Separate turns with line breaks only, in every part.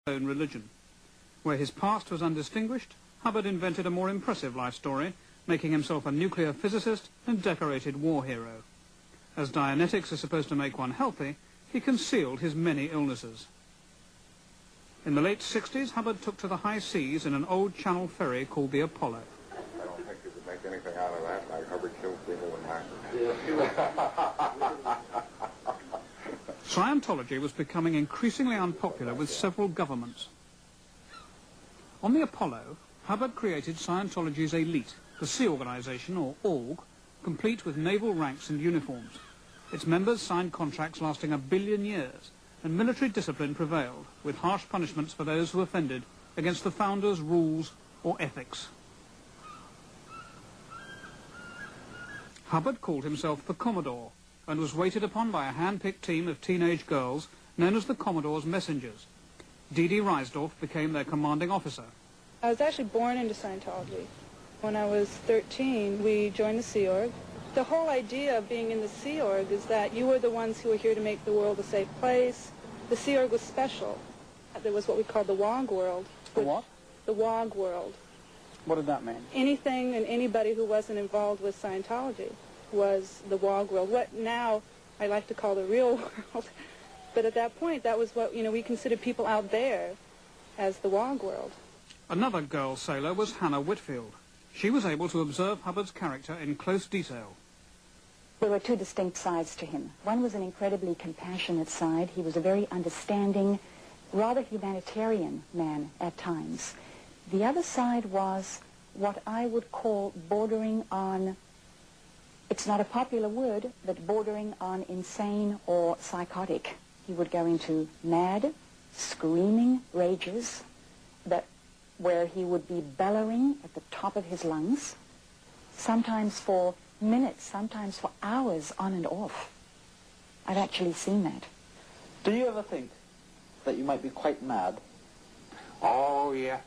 own religion. Where his past was undistinguished, Hubbard invented a more impressive life story, making himself a nuclear physicist and decorated war hero. As Dianetics is supposed to make one healthy, he concealed his many illnesses. In the late 60s, Hubbard took to the high seas in an old Channel ferry called the Apollo.
I don't think you could make anything out of that, like Hubbard killed people in that.
Scientology was becoming increasingly unpopular with several governments. On the Apollo, Hubbard created Scientology's elite, the Sea Organization, or org, complete with naval ranks and uniforms. Its members signed contracts lasting 1 billion years, and military discipline prevailed, with harsh punishments for those who offended against the founders' rules or ethics. Hubbard called himself the Commodore, and was waited upon by a hand-picked team of teenage girls known as the Commodore's Messengers. Dee Dee Reisdorf became their commanding officer.
I was actually born into Scientology. When I was 13, we joined the Sea Org. The whole idea of being in the Sea Org is that you were the ones who were here to make the world a safe place. The Sea Org was special. There was what we called the WOG world.
The what?
The WOG world.
What did that mean?
Anything and anybody who wasn't involved with Scientology was the WOG world. What now I like to call the real world. But at that point, that was what, we considered people out there as the WOG world.
Another girl sailor was Hannah Whitfield. She was able to observe Hubbard's character in close detail.
There were two distinct sides to him. One was an incredibly compassionate side. He was a very understanding, rather humanitarian man at times. The other side was what I would call bordering on, it's not a popular word, but bordering on insane or psychotic. He would go into mad, screaming rages where he would be bellowing at the top of his lungs, sometimes for minutes, sometimes for hours on and off. I've actually seen that.
Do you ever think that you might be quite mad?
Oh, yes.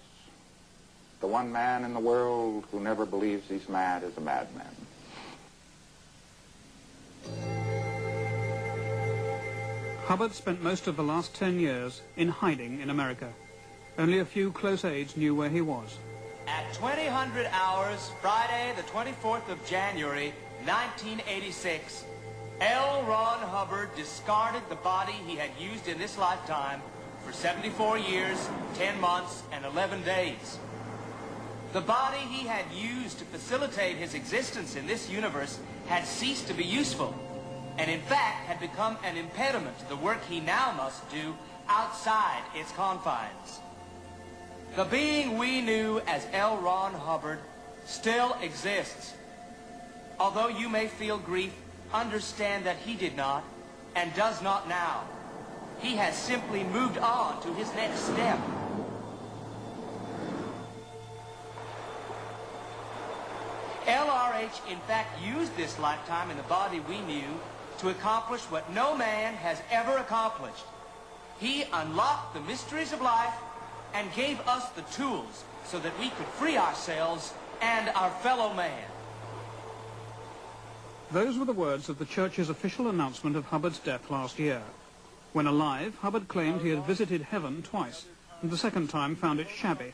The one man in the world who never believes he's mad is a madman.
Hubbard spent most of the last 10 years in hiding in America. Only a few close aides knew where he was.
At 2000 hours, Friday, the 24th of January, 1986, L. Ron Hubbard discarded the body he had used in this lifetime for 74 years, 10 months, and 11 days. The body he had used to facilitate his existence in this universe had ceased to be useful, and in fact had become an impediment to the work he now must do outside its confines. The being we knew as L. Ron Hubbard still exists. Although you may feel grief, understand that he did not and does not now. He has simply moved on to his next step. LRH, in fact, used this lifetime in the body we knew to accomplish what no man has ever accomplished. He unlocked the mysteries of life and gave us the tools so that we could free ourselves and our fellow man.
Those were the words of the Church's official announcement of Hubbard's death last year. When alive, Hubbard claimed he had visited heaven twice, and the second time found it shabby.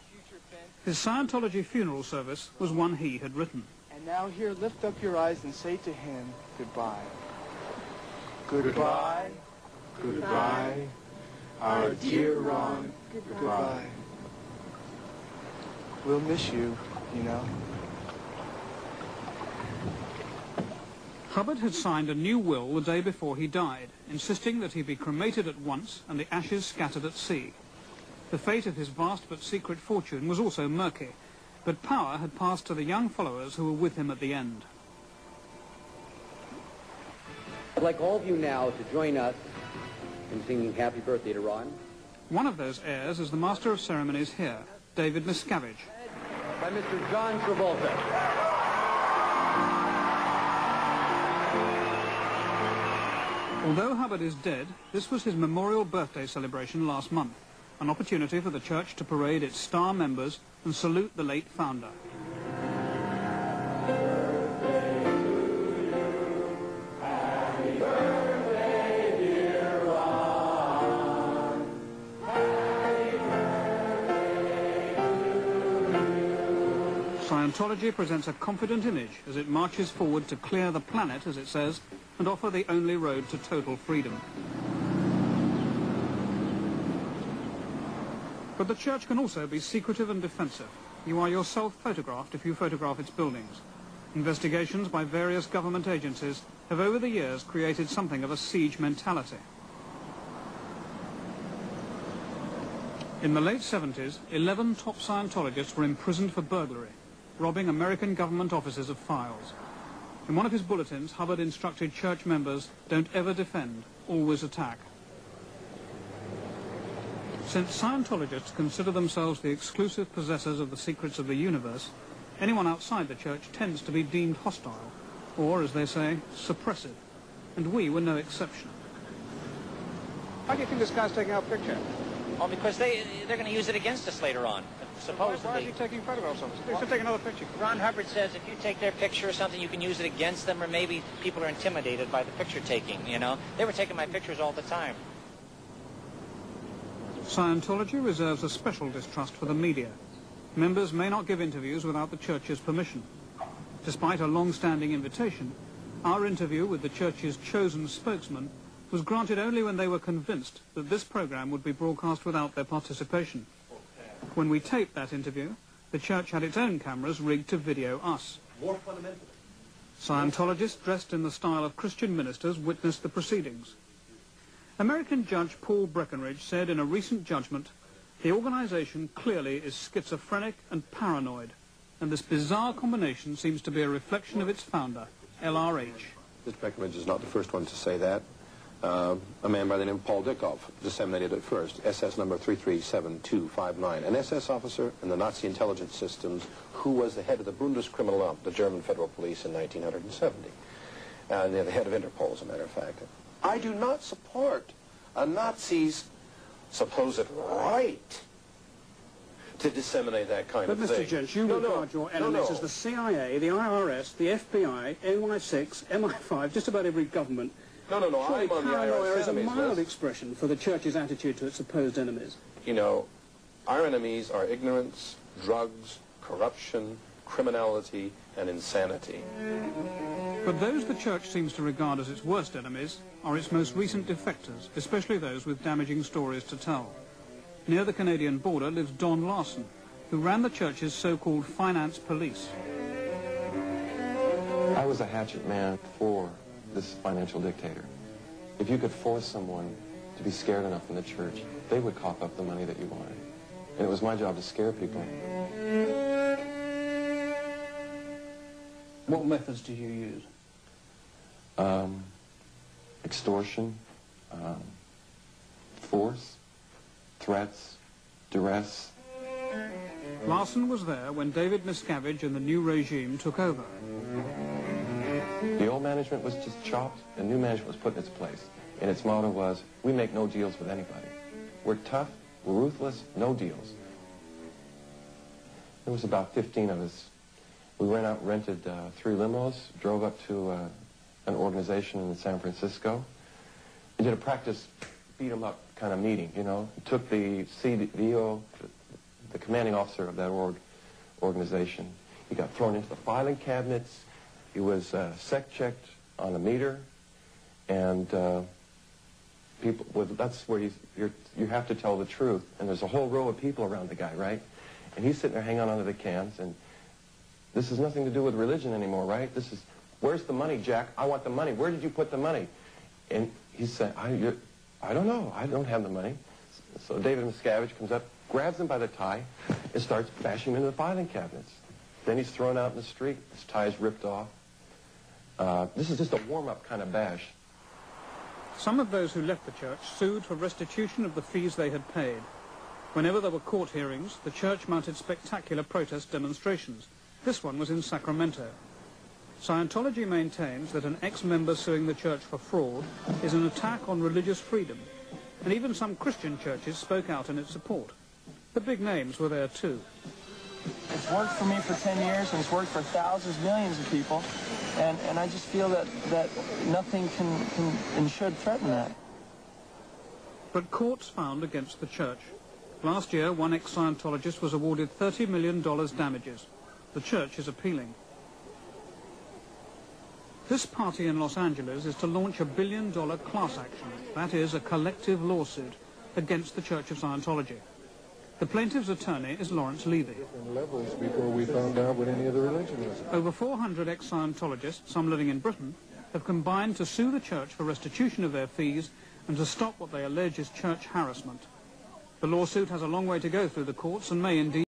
His Scientology funeral service was one he had written.
And now here, lift up your eyes and say to him, goodbye. Goodbye. Goodbye. Our dear Ron, goodbye. We'll miss you, you know.
Hubbard had signed a new will the day before he died, insisting that he be cremated at once and the ashes scattered at sea. The fate of his vast but secret fortune was also murky, but power had passed to the young followers who were with him at the end.
I'd like all of you now to join us in singing Happy Birthday to Ron.
One of those heirs is the Master of Ceremonies here, David Miscavige.
By Mr. John Travolta.
Although Hubbard is dead, this was his memorial birthday celebration last month, an opportunity for the church to parade its star members and salute the late founder.
Happy birthday, dear Ron. Happy birthday.
Scientology presents a confident image as it marches forward to clear the planet, as it says, and offer the only road to total freedom. But the church can also be secretive and defensive. You are yourself photographed if you photograph its buildings. Investigations by various government agencies have over the years created something of a siege mentality. In the late 70s, 11 top Scientologists were imprisoned for burglary, robbing American government offices of files. In one of his bulletins, Hubbard instructed church members, don't ever defend, always attack. Since Scientologists consider themselves the exclusive possessors of the secrets of the universe, anyone outside the church tends to be deemed hostile, or, as they say, suppressive, and we were no exception.
How do you think this guy's taking our picture?
Oh, because they're going to use it against us later on, supposedly.
Why is he taking photographs of us? They should take another picture.
Ron Hubbard says if you take their picture or something, you can use it against them, or maybe people are intimidated by the picture taking, you know? They were taking my pictures all the time.
Scientology reserves a special distrust for the media. Members may not give interviews without the church's permission. Despite a long-standing invitation, our interview with the church's chosen spokesman was granted only when they were convinced that this program would be broadcast without their participation. When we taped that interview, the church had its own cameras rigged to video us.
More fundamentally,
Scientologists dressed in the style of Christian ministers witnessed the proceedings. American Judge Paul Breckenridge said in a recent judgment, the organization clearly is schizophrenic and paranoid, and this bizarre combination seems to be a reflection of its founder, LRH.
This Breckenridge is not the first one to say that. A man by the name of Paul Dickhoff disseminated it first, SS number 337259, an SS officer in the Nazi intelligence systems who was the head of the Bundeskriminalamt, the German federal police, in 1970. And the head of Interpol, as a matter of fact. I do not support a Nazi's supposed right to disseminate that kind of thing.
But Mr. Judge, you regard your enemies as the CIA, the IRS, the FBI, NY6, MI5, just about every government.
No, I'm on the
paranoia
IRS
is a
enemies
mild
list.
expression for the church's attitude to its supposed enemies.
You know, our enemies are ignorance, drugs, corruption, criminality, and insanity.
But those the church seems to regard as its worst enemies are its most recent defectors, especially those with damaging stories to tell. Near the Canadian border lives Don Larson, who ran the church's so-called finance police.
I was a hatchet man for this financial dictator. If you could force someone to be scared enough in the church, they would cough up the money that you wanted. And it was my job to scare people.
What methods do you use?
Extortion, force, threats, duress.
Larson was there when David Miscavige and the new regime took over.
The old management was just chopped, and new management was put in its place. And its motto was, we make no deals with anybody. We're tough, we're ruthless, no deals. There was about 15 of us. We went out and rented 3 limos, drove up to an organization in San Francisco, and did a practice beat-em-up kind of meeting, you know. Took the CDO, the commanding officer of that organization. He got thrown into the filing cabinets. He was sec-checked on a meter, and people. Well, that's where you have to tell the truth. And there's a whole row of people around the guy, right? And he's sitting there hanging on to the cans, and this has nothing to do with religion anymore, right? This is, where's the money, Jack? I want the money. Where did you put the money? And he said, I don't know. I don't have the money. So David Miscavige comes up, grabs him by the tie, and starts bashing him into the filing cabinets. Then he's thrown out in the street. His tie's ripped off. This is just a warm-up kind of bash.
Some of those who left the church sued for restitution of the fees they had paid. Whenever there were court hearings, the church mounted spectacular protest demonstrations. This one was in Sacramento. Scientology maintains that an ex-member suing the church for fraud is an attack on religious freedom, and even some Christian churches spoke out in its support. The big names were there too.
It's worked for me for 10 years, and it's worked for thousands, millions of people, and I just feel that nothing can and should threaten that.
But courts found against the church. Last year, one ex-Scientologist was awarded $30 million damages. The church is appealing. This party in Los Angeles is to launch $1 billion class action, that is, a collective lawsuit against the Church of Scientology. The plaintiff's attorney is Lawrence Levy.
Levels before we found out what any of the religion was.
Over 400 ex-Scientologists, some living in Britain, have combined to sue the church for restitution of their fees and to stop what they allege is church harassment. The lawsuit has a long way to go through the courts and may indeed